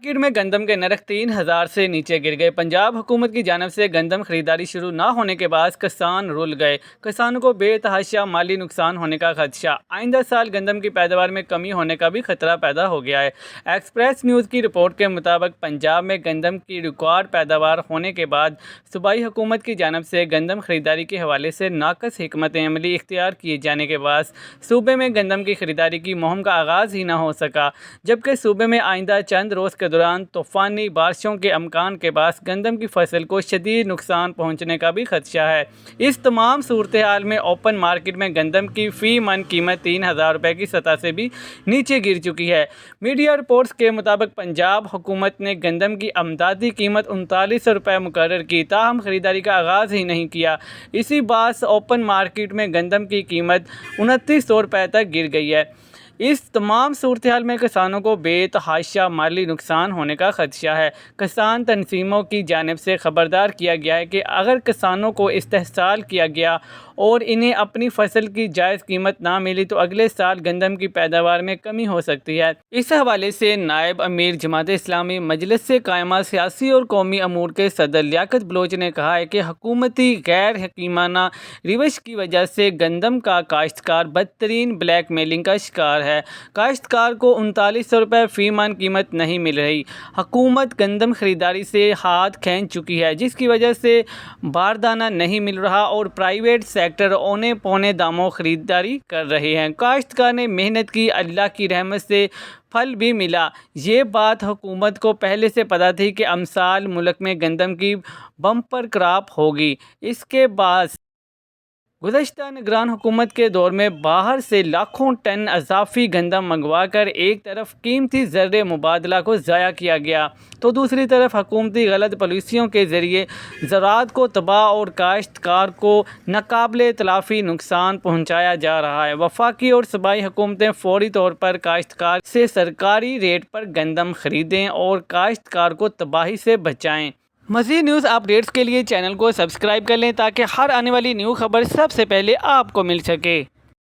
Market में गंदम के नरख 3000 से नीचे गिर गए। पंजाब हुकूमत की जानिब से गंदम खरीदारी शुरू ना होने के बाद किसान रुल गए। किसानों को बेतहाशा माली नुकसान होने का खदशा। आइंदा साल गंदम की पैदावार में कमी होने का भी खतरा पैदा हो गया है। एक्सप्रेस न्यूज़ की रिपोर्ट के मुताबिक पंजाब में गंदम की रिकॉर्ड पैदावार होने के बाद सूबाई हुकूमत की जानिब से गंदम खरीदारी के हवाले से नाकस हिकमत अमली इख्तियार किए जाने के बाद सूबे में गंदम की खरीदारी की मुहिम का आगाज़ ही ना हो सका, जबकि सूबे में आइंदा चंद रोज़ के दौरान तूफ़ानी बारिशों के अमकान के बाद गंदम की फसल को शदीद नुकसान पहुँचने का भी खदशा है। इस तमाम सूरत हाल में ओपन मार्केट में गंदम की फ़ी मन कीमत 3000 रुपये की सतह से भी नीचे गिर चुकी है। मीडिया रिपोर्ट्स के मुताबिक पंजाब हुकूमत ने गंदम की अमदादी कीमत 3900 रुपये मुकर्रर की, ताहम खरीदारी का आगाज़ ही नहीं किया। इसी बात ओपन मार्केट में गंदम की कीमत 2900 रुपये तक गिर गई है। इस तमाम सूरत हाल में किसानों को बेतहाशा माली नुकसान होने का खदशा है। किसान तंजीमों की जानिब से खबरदार किया गया है कि अगर किसानों को इस्तेहसाल किया गया और इन्हें अपनी फसल की जायज़ कीमत ना मिली तो अगले साल गंदम की पैदावार में कमी हो सकती है। इस हवाले से नायब अमीर जमात इस्लामी मजलिस से कायमा सियासी और कौमी अमूर के सदर लियाकत बलोच ने कहा है कि हुकूमती गैर हकीमाना रिवश की वजह से गंदम का काश्तकार बदतरीन ब्लैक मेलिंग का शिकार है। काश्तकार को 3900 रुपये फ़ी मन कीमत नहीं मिल रही। हुकूमत गंदम खरीदारी से हाथ खींच चुकी है, जिसकी वजह से बारदाना नहीं मिल रहा और प्राइवेट सेक्टर औने पौने दामों खरीदारी कर रहे हैं। काश्तकार ने मेहनत की, अल्लाह की रहमत से फल भी मिला। ये बात हुकूमत को पहले से पता थी कि अमसाल मुल्क में गंदम की बम्पर क्रॉप होगी। इसके बाद गुज़श्ता निगरान हुकूमत के दौर में बाहर से लाखों टन अज़ाफ़ी गंदम मंगवा कर एक तरफ कीमती ज़र्रे मुबादला को ज़ाया किया गया तो दूसरी तरफ हुकूमती गलत पॉलिसियों के ज़रिए ज़राअत को तबाह और काश्तकार को नाकाबिले तलाफ़ी नुकसान पहुँचाया जा रहा है। वफाकी और सूबाई हुकूमतें फ़ौरी तौर पर काश्तकार से सरकारी रेट पर गंदम ख़रीदें और काश्तकार को तबाही से बचाएँ। मज़ीद न्यूज़ अपडेट्स के लिए चैनल को सब्सक्राइब कर लें ताकि हर आने वाली न्यू खबर सबसे पहले आपको मिल सके।